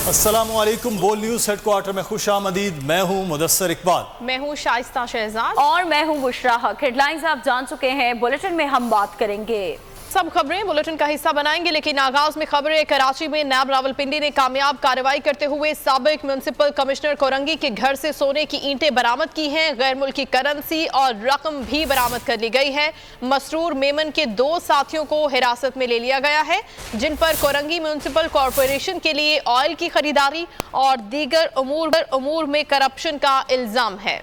السلام علیکم، بول نیوز ہیڈ کوارٹر میں خوش آمدید۔ میں ہوں مدثر اقبال، میں ہوں شائستہ شہزاد اور میں ہوں بشرا حق۔ ہیڈ لائنز آپ جان چکے ہیں، بلیٹن میں ہم بات کریں گے۔ سب خبریں بلیٹن کا حصہ بنائیں گے، لیکن آغاز میں خبریں۔ کراچی میں نیب راولپنڈی نے کامیاب کارروائی کرتے ہوئے سابق میونسپل کمشنر کورنگی کے گھر سے سونے کی اینٹیں برآمد کی ہیں۔ غیر ملکی کرنسی اور رقم بھی برآمد کر لی گئی ہے۔ مسرور میمن کے 2 ساتھیوں کو حراست میں لے لیا گیا ہے، جن پر کورنگی میونسپل کارپوریشن کے لیے آئل کی خریداری اور دیگر امور میں کرپشن کا الزام ہے۔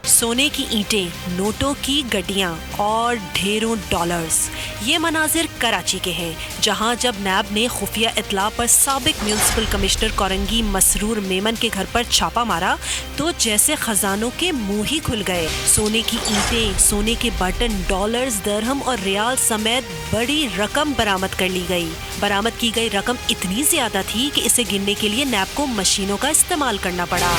سونے کی اینٹیں، نوٹوں کی گڈیاں اور ڈھیروں ڈالرز، یہ مناظر کراچی کے ہیں، جہاں جب نیب نے خفیہ اطلاع پر سابق میونسپل کمشنر کورنگی مسرور میمن کے گھر پر چھاپا مارا تو جیسے خزانوں کے منہ ہی کھل گئے۔ سونے کی اینٹیں، سونے کے بٹن، ڈالرز، درہم اور ریال سمیت بڑی رقم برآمد کر لی گئی۔ برآمد کی گئی رقم اتنی زیادہ تھی کہ اسے گننے کے لیے نیب کو مشینوں کا استعمال کرنا پڑا۔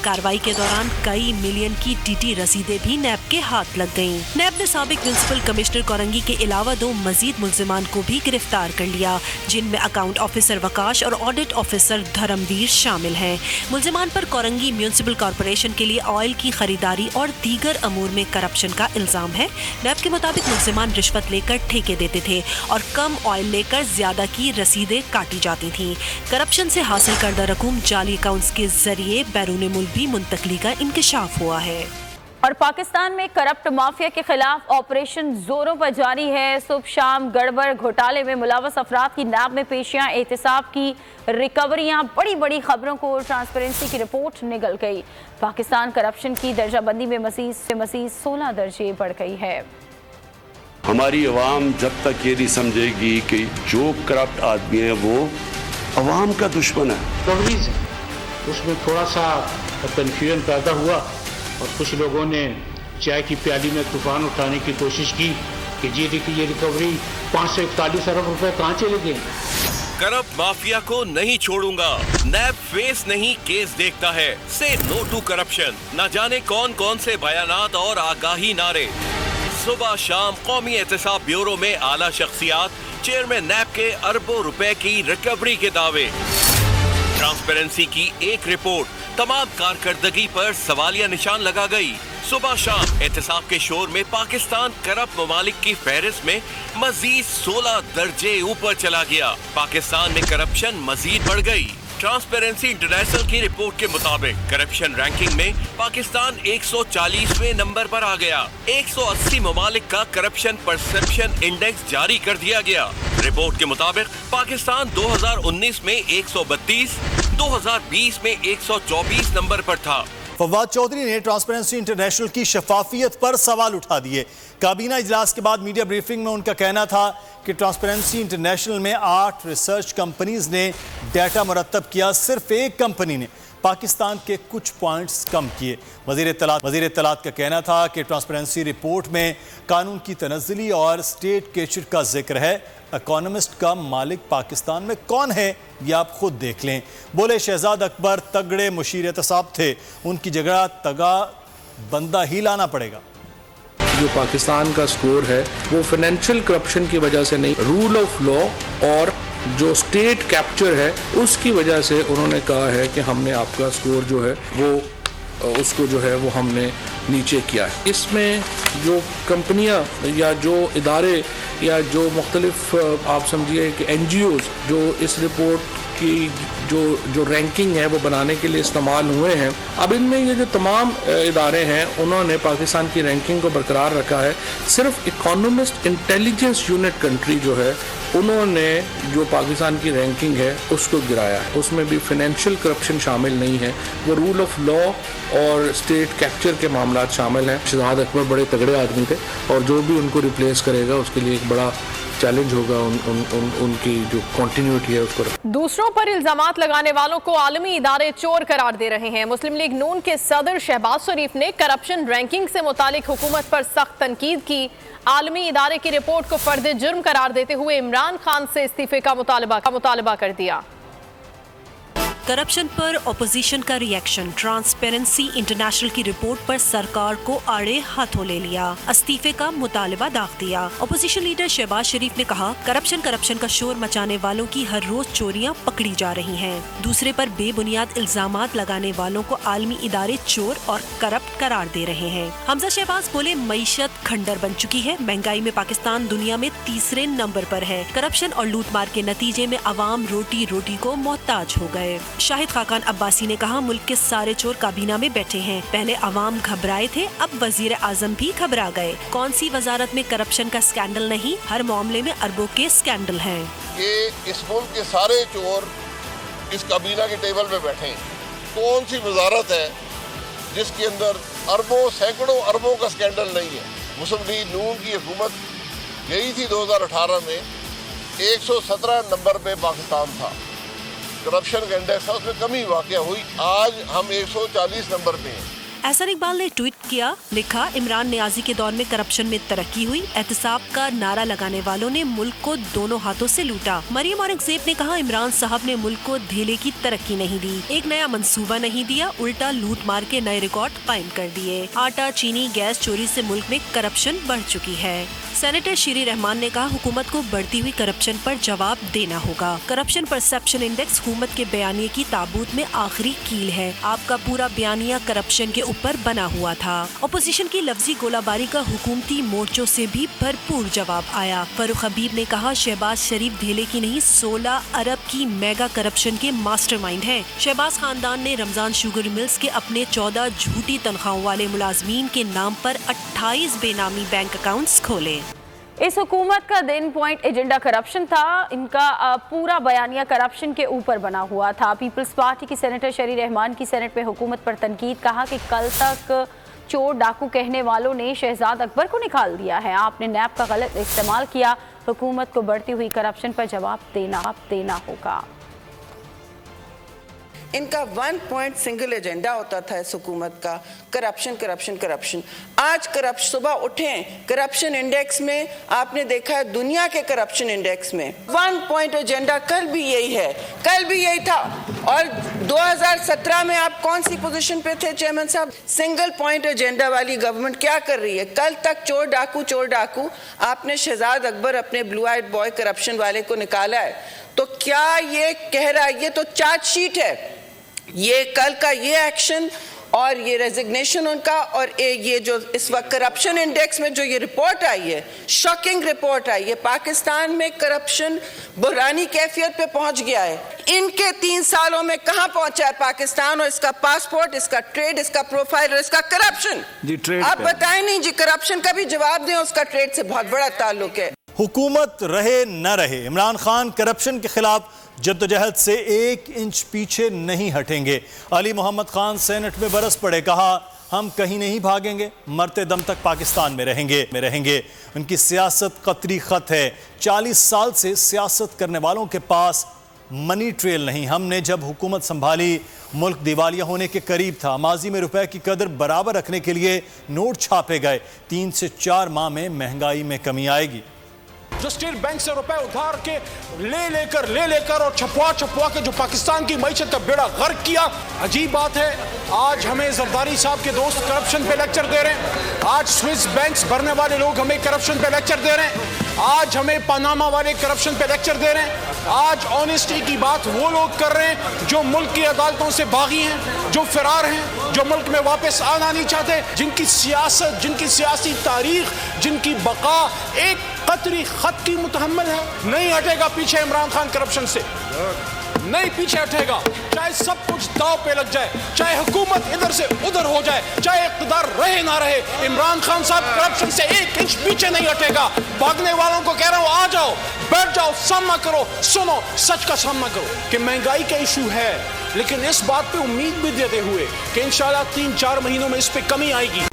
کارروائی کے دوران کئی ملین کی ٹی ٹی رسیدیں بھی نیب کے ہاتھ لگ گئیں۔ نیب نے سابق میونسپل کمشنر کورنگی کے علاوہ 2 مزید ملزمان کو بھی گرفتار کر لیا، جن میں اکاؤنٹ آفیسر وکاش اور آڈٹ آفیسر دھرمویر شامل ہیں۔ ملزمان پر کورنگی میونسپل کارپوریشن کے لیے آئل کی خریداری اور دیگر امور میں کرپشن کا الزام ہے۔ نیب کے مطابق ملزمان رشوت لے کر ٹھیکے دیتے تھے اور کم آئل لے کر زیادہ کی رسیدیں کاٹی جاتی تھیں۔ کرپشن سے حاصل کردہ رقوم جعلی اکاؤنٹس کے ذریعے بیرون ملک بھی منتقلی کا انکشاف ہوا ہے۔ اور پاکستان میں کرپٹ مافیا کے خلاف آپریشن زوروں پر جاری ہے۔ صبح شام گڑبڑ گھوٹالے میں ملوث افراد کی نیب میں پیشیاں، احتساب کی ریکوریاں، بڑی خبروں کو ٹرانسپیرنسی کی رپورٹ نگل گئی۔ پاکستان کرپشن کی درجہ بندی میں مزید 16 درجے بڑھ گئی ہے۔ ہماری عوام جب تک یہ نہیں سمجھے گی کہ جو کرپٹ آدمی ہے وہ عوام کا دشمن ہے، اس میں تھوڑا سا کنفیوژن پیدا ہوا اور کچھ لوگوں نے چائے کی پیالی میں طوفان اٹھانے کی کوشش کی کہ جی دیکھیے یہ ریکوری 541 ارب روپے کہاں چلے گئے۔ کرپٹ مافیا کو نہیں چھوڑوں گا، نیب فیس نہیں کیس دیکھتا ہے، سے نو ٹو کرپشن۔ نہ جانے کون کون سے بیانات اور آگاہی نعرے۔ صبح شام قومی احتساب بیورو میں اعلیٰ شخصیات، چیئرمین نیب کے اربوں روپے کی ریکوری کے دعوے۔ ٹرانسپیرنسی کی ایک رپورٹ تمام کارکردگی پر سوالیہ نشان لگا گئی۔ صبح شام احتساب کے شور میں پاکستان کرپٹ ممالک کی فہرست میں مزید 16 درجے اوپر چلا گیا۔ پاکستان میں کرپشن مزید بڑھ گئی۔ ٹرانسپیرنسی انٹرنیشنل کی رپورٹ کے مطابق کرپشن رینکنگ میں پاکستان 140ویں نمبر پر آ گیا۔ 180 ممالک کا کرپشن پرسپشن انڈیکس جاری کر دیا گیا۔ رپورٹ کے مطابق پاکستان 2019 میں 132، 2020 میں 124 نمبر پر تھا۔ فواد چودھری نے ٹرانسپیرنسی انٹرنیشنل کی شفافیت پر سوال اٹھا دیے۔ کابینہ اجلاس کے بعد میڈیا بریفنگ میں ان کا کہنا تھا کہ ٹرانسپیرنسی انٹرنیشنل میں 8 ریسرچ کمپنیز نے ڈیٹا مرتب کیا، صرف ایک کمپنی نے پاکستان کے کچھ پوائنٹس کم کیے۔ وزیر اطلاعات کا کہنا تھا کہ ٹرانسپیرنسی رپورٹ میں قانون کی تنزلی اور اسٹیٹ کیچر کا ذکر ہے۔ اکانومسٹ کا مالک پاکستان میں کون ہے یہ آپ خود دیکھ لیں۔ بولے شہزاد اکبر تگڑے مشیر احتساب تھے، ان کی جگہ تگا بندہ ہی لانا پڑے گا۔ جو پاکستان کا سکور ہے وہ فائنینشیل کرپشن کی وجہ سے نہیں، رول آف لا اور جو اسٹیٹ کیپچر ہے اس کی وجہ سے انہوں نے کہا ہے کہ ہم نے آپ کا سکور جو ہے وہ اس کو جو ہے وہ ہم نے نیچے کیا ہے۔ اس میں جو کمپنیاں یا جو ادارے یا جو مختلف آپ سمجھیے کہ این جی اوز جو اس رپورٹ کی جو رینکنگ ہے وہ بنانے کے لیے استعمال ہوئے ہیں، اب ان میں یہ جو تمام ادارے ہیں انہوں نے پاکستان کی رینکنگ کو برقرار رکھا ہے۔ صرف اکانومسٹ انٹیلیجنس یونٹ کنٹری جو ہے انہوں نے جو پاکستان کی رینکنگ ہے اس کو گرایا ہے۔ اس میں بھی فائنینشیل کرپشن شامل نہیں ہے، وہ رول آف لا اور اسٹیٹ کیپچر کے معاملات شامل ہیں۔ شہزاد اکبر بڑے تگڑے آدمی تھے اور جو بھی ان کو ریپلیس کرے گا اس کے لیے ایک بڑا چیلنج ہوگا ان کی جو کنٹینیوٹی ہے اس کو۔ دوسروں پر الزامات لگانے والوں کو عالمی ادارے چور قرار دے رہے ہیں۔ مسلم لیگ نون کے صدر شہباز شریف نے کرپشن رینکنگ سے متعلق حکومت پر سخت تنقید کی۔ عالمی ادارے کی رپورٹ کو فرد جرم قرار دیتے ہوئے عمران خان سے استعفے کا مطالبہ کر دیا۔ करप्शन पर ऑपोजिशन का रिएक्शन, ट्रांसपेरेंसी इंटरनेशनल की रिपोर्ट पर सरकार को आड़े हाथों ले लिया, इस्तीफे का मुतालबा दाग दिया। ऑपोजिशन लीडर शहबाज शरीफ ने कहा, करप्शन का शोर मचाने वालों की हर रोज चोरियां पकड़ी जा रही हैं। दूसरे पर बेबुनियाद इल्जामात लगाने वालों को आलमी इदारे चोर और करप्ट करार दे रहे हैं। हमजा शहबाज बोले, मईशत खंडर बन चुकी है, महंगाई में पाकिस्तान दुनिया में तीसरे नंबर पर है। करप्शन और लूटमार के नतीजे में अवाम रोटी को मोहताज हो गए। शाहिद खाकान अब्बासी ने कहा, मुल्क के सारे चोर काबीना में बैठे हैं, पहले अवाम घबराए थे, अब वजीर आजम भी घबरा गए। कौन सी वजारत में करप्शन का स्कैंडल नहीं, हर मामले में अरबों के स्कैंडल हैं। ये इस मुल्क के सारे चोर इस काबीना के टेबल पे बैठे हैं। कौन सी वजारत है जिसके अंदर अरबों सैकड़ों अरबों का स्कैंडल नहीं है। मुस्लिम लीग नून की हुकूमत गई थी 2018 में, 117 नंबर पे पाकिस्तान था, करप्शन का इंडेक्स था, उसमें कमी वाक़या हुई, आज हम 140 नंबर पे हैं। एहसान इकबाल ने ट्वीट किया, लिखा, इमरान नियाजी के दौर में करप्शन में तरक्की हुई, एहतिसाब का नारा लगाने वालों ने मुल्क को दोनों हाथों से लूटा। मरियम औरंगजेब ने कहा, इमरान साहब ने मुल्क को धेले की तरक्की नहीं दी, एक नया मंसूबा नहीं दिया, उल्टा लूट मार के नए रिकॉर्ड कायम कर दिए। आटा, चीनी, गैस चोरी से मुल्क में करप्शन बढ़ चुकी है। सेनेटर शीरी रहमान ने कहा, हुकूमत को बढ़ती हुई करप्शन पर जवाब देना होगा। करप्शन परसेप्शन इंडेक्स हुकूमत के बयानिए की ताबूत में आखिरी कील है। आपका पूरा बयानिया करप्शन के ऊपर बना हुआ था। अपोजिशन की लफ्जी गोलाबारी का हुकूमती मोर्चों से भी भरपूर जवाब आया। फरूख हबीब ने कहा, शहबाज शरीफ धेले की नहीं 16 अरब की मेगा करप्शन के मास्टरमाइंड हैं। शहबाज खानदान ने रमजान शुगर मिल्स के अपने 14 झूठी तनख्वाहों वाले मुलाजमीन के नाम पर 28 बेनामी बैंक अकाउंट्स खोले। इस हुकूमत का दिन पॉइंट एजेंडा करप्शन था। इनका पूरा बयानिया करप्शन के ऊपर बना हुआ था। पीपल्स पार्टी की सेनेटर शरी रहमान की सेनेट में हुकूमत पर तनकीद, कहा कि कल तक चोर डाकू कहने वालों ने शहजाद अकबर को निकाल दिया है। आपने नैब का गलत इस्तेमाल किया, हुकूमत को बढ़ती हुई करप्शन पर जवाब देना होगा। इनका 1 पॉइंट सिंगल एजेंडा होता था इस हुकूमत का, करप्शन करप्शन करप्शन। आज सुबह उठें करप्शन इंडेक्स में आपने देखा है, दुनिया के करप्शन इंडेक्स में 1 पॉइंट एजेंडा कल भी यही है, कल भी यही था। और 2017 में आप कौन सी पोजीशन पे थे चेयरमैन साहब? सिंगल पॉइंट एजेंडा वाली गवर्नमेंट क्या कर रही है? कल तक चोर डाकू आपने शहजाद अकबर अपने ब्लू आइड बॉय करप्शन वाले को निकाला है। तो क्या ये कह रहा है, ये तो चार्जशीट है, ये कल का ये एक्शन और ये रेजिग्नेशन उनका, और ये जो इस वक्त करप्शन इंडेक्स में जो ये रिपोर्ट आई है, शॉकिंग रिपोर्ट आई है, पाकिस्तान में करप्शन बुरानी कैफियत पे पहुंच गया है। इनके 3 सालों में कहां पहुंचा है पाकिस्तान, और इसका पासपोर्ट, इसका ट्रेड, इसका प्रोफाइल और इसका करप्शन। आप बताएं नहीं जी, करप्शन का भी जवाब दें, उसका ट्रेड से बहुत बड़ा ताल्लुक है। हुकूमत रहे न रहे, इमरान खान करप्शन के खिलाफ जद्दोजहद से 1 इंच पीछे नहीं हटेंगे। अली मोहम्मद खान सेनेट में बरस पड़े, कहा, हम कहीं नहीं भागेंगे, मरते दम तक पाकिस्तान में रहेंगे। उनकी सियासत कतरी खत है। 40 साल से सियासत करने वालों के पास मनी ट्रेल नहीं। हमने जब हुकूमत संभाली, मुल्क दिवालिया होने के करीब था। माजी में रुपए की कदर बराबर रखने के लिए नोट छापे गए। 3 से 4 माह में महंगाई में कमी आएगी। जो स्टेट बैंक से रुपए उधार के ले लेकर और छपवा के जो पाकिस्तान की मईशत का बेड़ा गर्क किया। अजीब बात है, आज हमें जरदारी साहब के दोस्त करप्शन पे लेक्चर दे रहे हैं, आज स्विस बैंक्स भरने वाले लोग हमें करप्शन पे लेक्चर दे रहे हैं, आज हमें पनामा वाले करप्शन पे लेक्चर दे रहे हैं, आज ऑनेस्टी की बात वो लोग कर रहे हैं जो मुल्क की अदालतों से बागी हैं, जो फरार हैं, जो मुल्क में वापस आना नहीं चाहते, जिनकी सियासत, जिनकी सियासी तारीख, जिनकी बका एक कतरी खत की मुतहम्मल है। नहीं हटेगा पीछे इमरान खान करप्शन से, नहीं पीछे हटेगा, चाहे सब कुछ दाव पे लग जाए, चाहे हुकूमत इधर से उधर हो जाए, चाहे इक़्तिदार रहे ना रहे, इमरान खान साहब करप्शन से 1 इंच पीछे नहीं हटेगा। भागने वालों को कह रहा हूं, आ जाओ, बैठ जाओ, सामना करो, सुनो, सच का सामना करो कि महंगाई का इशू है, लेकिन इस बात पे उम्मीद भी देते हुए कि इंशाल्लाह 3-4 महीनों में इस पे कमी आएगी।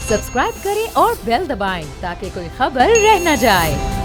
सब्सक्राइब करें और बेल दबाएं ताकि कोई खबर रह न जाए।